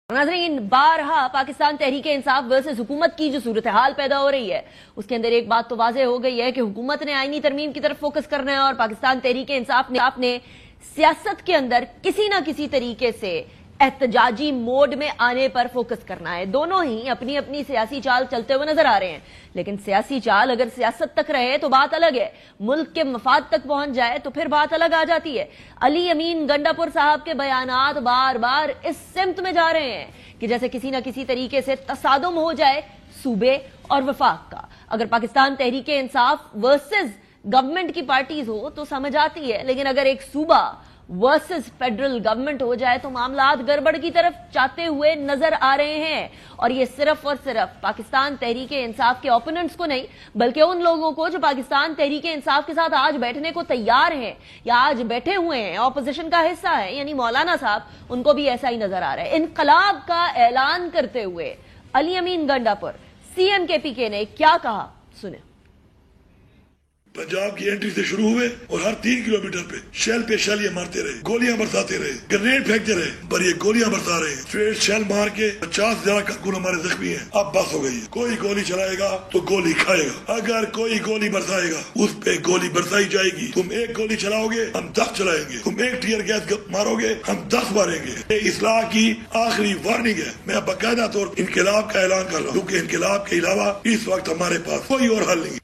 नाज़रीन, बारहा पाकिस्तान तहरीक इंसाफ वर्सेस हुकूमत की जो सूरत हाल पैदा हो रही है उसके अंदर एक बात तो वाज़ेह हो गई है कि हुकूमत ने आईनी तरमीम की तरफ फोकस करना है और पाकिस्तान तहरीक इंसाफ ने सियासत के अंदर किसी ना किसी तरीके से एहतजाजी मोड में आने पर फोकस करना है। दोनों ही अपनी अपनी सियासी चाल चलते हुए नजर आ रहे हैं, लेकिन सियासी चाल अगर सियासत तक रहे तो बात अलग है, मुल्क के मफाद तक पहुंच जाए तो फिर बात अलग आ जाती है। अली अमीन गंडापुर साहब के बयानात बार बार इस सिमत में जा रहे हैं कि जैसे किसी ना किसी तरीके से तसादुम हो जाए सूबे और वफाक का। अगर पाकिस्तान तहरीक इंसाफ वर्सेस गवर्नमेंट की पार्टीज हो तो समझ आती है, लेकिन अगर एक सूबा वर्सेस फेडरल गवर्नमेंट हो जाए तो मामलात गड़बड़ की तरफ जाते हुए नजर आ रहे हैं। और ये सिर्फ और सिर्फ पाकिस्तान तहरीक इंसाफ के ओपोनेंट्स को नहीं, बल्कि उन लोगों को जो पाकिस्तान तहरीक इंसाफ के साथ आज बैठने को तैयार हैं या आज बैठे हुए हैं, ऑपोजिशन का हिस्सा है, यानी मौलाना साहब, उनको भी ऐसा ही नजर आ रहा है। इनकलाब का ऐलान करते हुए अली अमीन गंडापुर सीएम केपीके ने क्या कहा, सुने। पंजाब की एंट्री से शुरू हुए और हर 3 किलोमीटर पे शेल ये मारते रहे, गोलियां बरसाते रहे, ग्रेनेड फेंकते रहे, पर ये गोलियां बरसा रहे हैं। स्ट्रेट शेल मार के 50 से ज्यादा कारकुन हमारे जख्मी हैं। अब बस हो गई है, कोई गोली चलाएगा तो गोली खाएगा, अगर कोई गोली बरसाएगा उस पे गोली बरसाई जाएगी। तुम एक गोली चलाओगे हम 10 चलाएंगे, तुम एक टीयर गैस मारोगे हम 10 मारेंगे। ये इस्लाह की आखिरी वार्निंग है। मैं बाकायदा तौर पर इनकलाब का ऐलान कर रहा हूँ, क्योंकि इनकलाब के अलावा इस वक्त हमारे पास कोई और हल नहीं।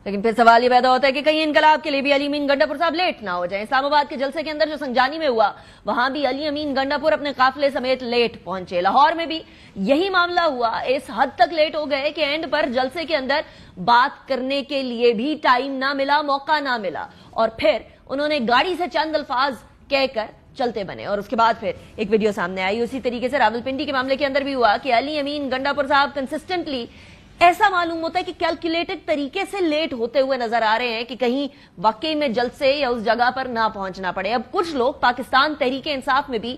लेकिन फिर सवाल ये पैदा होता है कि कहीं इनकलाब के लिए भी अली अमीन गंडापुर साहब लेट ना हो जाए। इस्लामाबाद के जलसे के अंदर जो संजानी में हुआ वहां भी अली अमीन गंडापुर अपने काफिले समेत लेट पहुंचे। लाहौर में भी यही मामला हुआ, इस हद तक लेट हो गए कि एंड पर जलसे के अंदर बात करने के लिए भी टाइम ना मिला, मौका ना मिला, और फिर उन्होंने गाड़ी से चंद अल्फाज कहकर चलते बने। और उसके बाद फिर एक वीडियो सामने आई। उसी तरीके से रावलपिंडी के मामले के अंदर भी हुआ कि अली अमीन गंडापुर साहब कंसिस्टेंटली ऐसा मालूम होता है कि कैलकुलेटेड तरीके से लेट होते हुए नजर आ रहे हैं कि कहीं वाकई में जलसे या उस जगह पर ना पहुंचना पड़े। अब कुछ लोग पाकिस्तान तहरीक इंसाफ में भी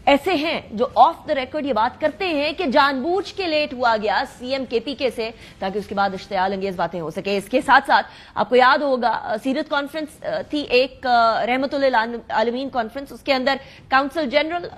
ऐसे हैं जो ऑफ द रिकॉर्ड ये बात करते हैं कि जानबूझ के लेट हुआ गया सीएम केपीके से ताकि उसके बाद इश्तियाल अंगेज बातें हो सके। इसके साथ साथ आपको याद होगा सीरत कॉन्फ्रेंस थी, एक रहमतुल आलमीन कॉन्फ्रेंस, उसके अंदर काउंसिल जनरल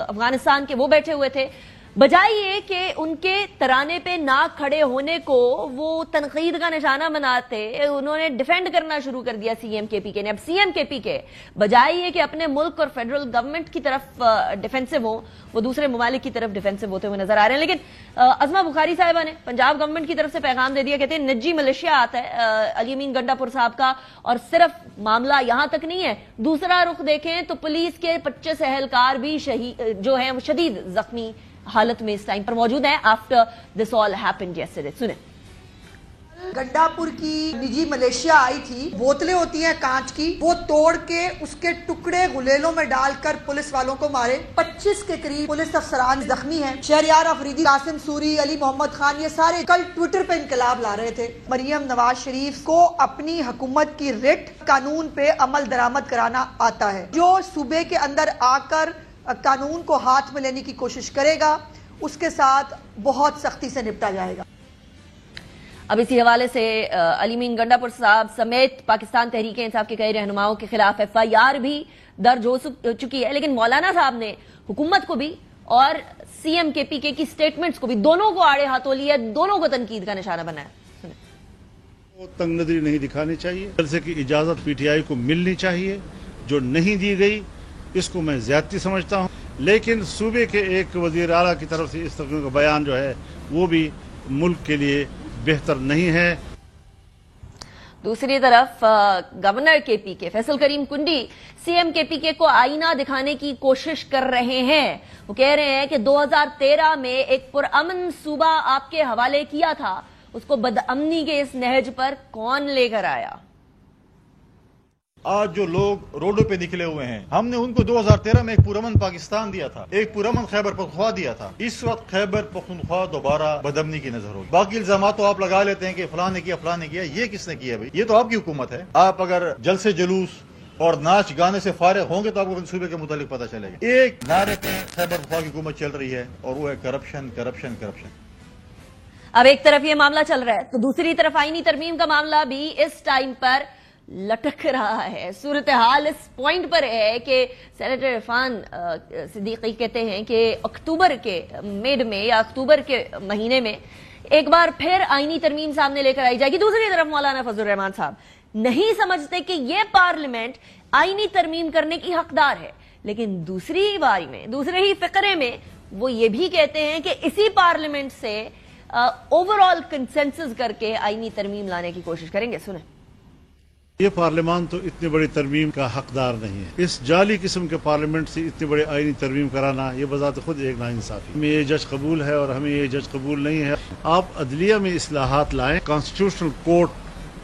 अफगानिस्तान के वो बैठे हुए थे। बजाय ये कि उनके तराने पे ना खड़े होने को वो तनकीद का निशाना बनाते, उन्होंने डिफेंड करना शुरू कर दिया सीएम केपीके ने। अब सीएम केपीके बजाय ये कि अपने मुल्क और फेडरल गवर्नमेंट की तरफ डिफेंसिव हो, वो दूसरे ममालिक की तरफ डिफेंसिव होते हुए नजर आ रहे हैं। लेकिन अजमा बुखारी साहिबा ने पंजाब गवर्नमेंट की तरफ से पैगाम दे दिया, कहते हैं निजी मलेशिया आता है अली अमीन गंडापुर साहब का, और सिर्फ मामला यहां तक नहीं है, दूसरा रुख देखें तो पुलिस के 25 एहलकार भी जो है शदीद जख्मी हालत में इस टाइम पर मौजूद है after this all happened yesterday. सुने। गंडापुर की निजी मलेशिया आई थी, बोतलें होती हैं कांच की, वो तोड़ के उसके टुकड़े गुलेलों में डालकर पुलिस वालों को मारे। 25 के करीब पुलिस अफसरान जख्मी हैं। शहरियार अफरीदी, कासिम सूरी, अली मोहम्मद खान, ये सारे कल ट्विटर पे इनकलाब ला रहे थे। मरियम नवाज शरीफ को अपनी हुकूमत की रिट कानून पे अमल दरामद कराना आता है। जो सूबे के अंदर आकर कानून को हाथ में लेने की कोशिश करेगा उसके साथ बहुत सख्ती से निपटा जाएगा। अब इसी हवाले से अली अमीन गंडापुर साहब समेत पाकिस्तान तहरीक इंसाफ के कई रहनुमाओं के खिलाफ FIR भी दर्ज हो चुकी है, लेकिन मौलाना साहब ने हुकूमत को भी और सीएम केपीके की स्टेटमेंट्स को भी, दोनों को आड़े हाथों लिया, दोनों को तनकीद का निशाना बनाया। तंग नजरी नहीं दिखानी चाहिए, जलसे की इजाजत PTI को मिलनी चाहिए, जो नहीं दी गई इसको मैं ज्यादती समझता हूं। लेकिन सूबे के एक वजीर आला की तरफ से इस तरह का बयान जो है वो भी मुल्क के लिए बेहतर नहीं है। दूसरी तरफ गवर्नर केपीके फैसल करीम कुंडी सीएम केपीके को आईना दिखाने की कोशिश कर रहे हैं। वो कह रहे हैं कि 2013 में एक पुरअमन सूबा आपके हवाले किया था, उसको बदअमनी के इस नहज पर कौन लेकर आया। आज जो लोग रोडों पे निकले हुए हैं, हमने उनको 2013 में एक पुरअमन पाकिस्तान दिया था, एक पुरअमन खैबर पख्तूनख्वा दिया था। इस वक्त खैबर पख्तूनख्वा दोबारा बदअमनी की नजर होगी। बाकी इल्जामात तो आप लगा लेते हैं कि फलां ने किया, ये किसने किया भाई? ये तो आपकी हुकूमत है। आप अगर जलसे जुलूस और नाच गाने से फारिग होंगे तो आपको सूबे के मुतालिक पता चलेगा। एक नारे पे खैबर पख्तूनख्वा की हुकूमत चल रही है और वो है करप्शन, करप्शन, करप्शन। अब एक तरफ ये मामला चल रहा है तो दूसरी तरफ आईनी तरमीम का मामला भी इस टाइम पर लटक रहा है। सूरत-ए-हाल इस पॉइंट पर है कि सेनेटर इरफान सिद्दीकी कहते हैं कि अक्टूबर के मिड में या अक्टूबर के महीने में एक बार फिर आईनी तरमीम सामने लेकर आई जाएगी। दूसरी तरफ मौलाना फजल रहमान साहब नहीं समझते कि यह पार्लियामेंट आईनी तरमीम करने की हकदार है, लेकिन दूसरी बारी में, दूसरे ही फिक्रे में वो ये भी कहते हैं कि इसी पार्लियामेंट से ओवरऑल कंसेंसस करके आईनी तरमीम लाने की कोशिश करेंगे। सुने। ये पार्लियामान तो इतनी बड़ी तरमीम का हकदार नहीं है। इस जाली किस्म के पार्लियामेंट से इतनी बड़ी आईनी तरमीम कराना ये बजात खुद एक नाइंसाफी। हमें ये जज कबूल है और हमें ये जज कबूल नहीं है। आप अदलिया में इस्लाहात लाएं, कॉन्स्टिट्यूशनल कोर्ट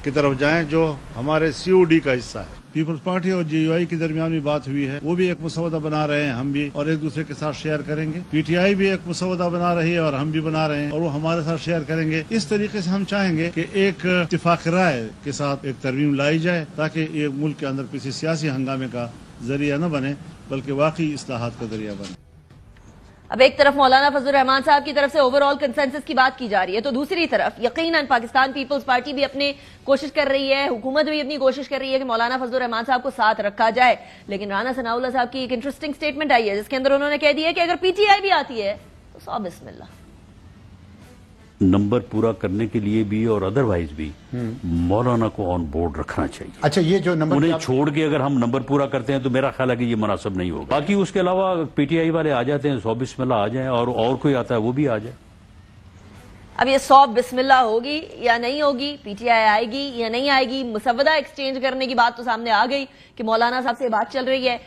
की तरफ जाएं जो हमारे COD का हिस्सा है। पीपल्स पार्टी और JUI के दरमियान भी बात हुई है, वो भी एक मसौदा बना रहे हैं, हम भी, और एक दूसरे के साथ शेयर करेंगे। PTI भी एक मसौदा बना रही है और हम भी बना रहे हैं और वो हमारे साथ शेयर करेंगे। इस तरीके से हम चाहेंगे कि एक इत्तिफाक राय के साथ एक तरमीम लाई जाए ताकि ये मुल्क के अंदर किसी सियासी हंगामे का जरिया न बने बल्कि वाकई इस्लाहात का जरिया बने। अब एक तरफ मौलाना फजल रहमान साहब की तरफ से ओवरऑल कंसेंसस की बात की जा रही है, तो दूसरी तरफ यकीनन पाकिस्तान पीपल्स पार्टी भी अपनी कोशिश कर रही है, हुकूमत भी अपनी कोशिश कर रही है कि मौलाना फजल रहमान साहब को साथ रखा जाए। लेकिन राना सनाउल्लाह साहब की एक इंटरेस्टिंग स्टेटमेंट आई है जिसके अंदर उन्होंने कह दिया कि अगर PTI भी आती है तो सौ बिस्मिल्लाह। नंबर पूरा करने के लिए भी और अदरवाइज भी मौलाना को ऑन बोर्ड रखना चाहिए। अच्छा, ये जो नंबर उन्हें छोड़ के अगर हम नंबर पूरा करते हैं तो मेरा ख्याल है कि ये मुनासिब नहीं होगा। बाकी उसके अलावा PTI वाले आ जाते हैं, 100 बिस्मिल्लाह आ जाएं, और कोई आता है वो भी आ जाए। अब ये 100 बिस्मिल्लाह होगी या नहीं होगी, PTI आएगी या नहीं आएगी, मुसवदा एक्सचेंज करने की बात तो सामने आ गई कि मौलाना साहब से बात चल रही है।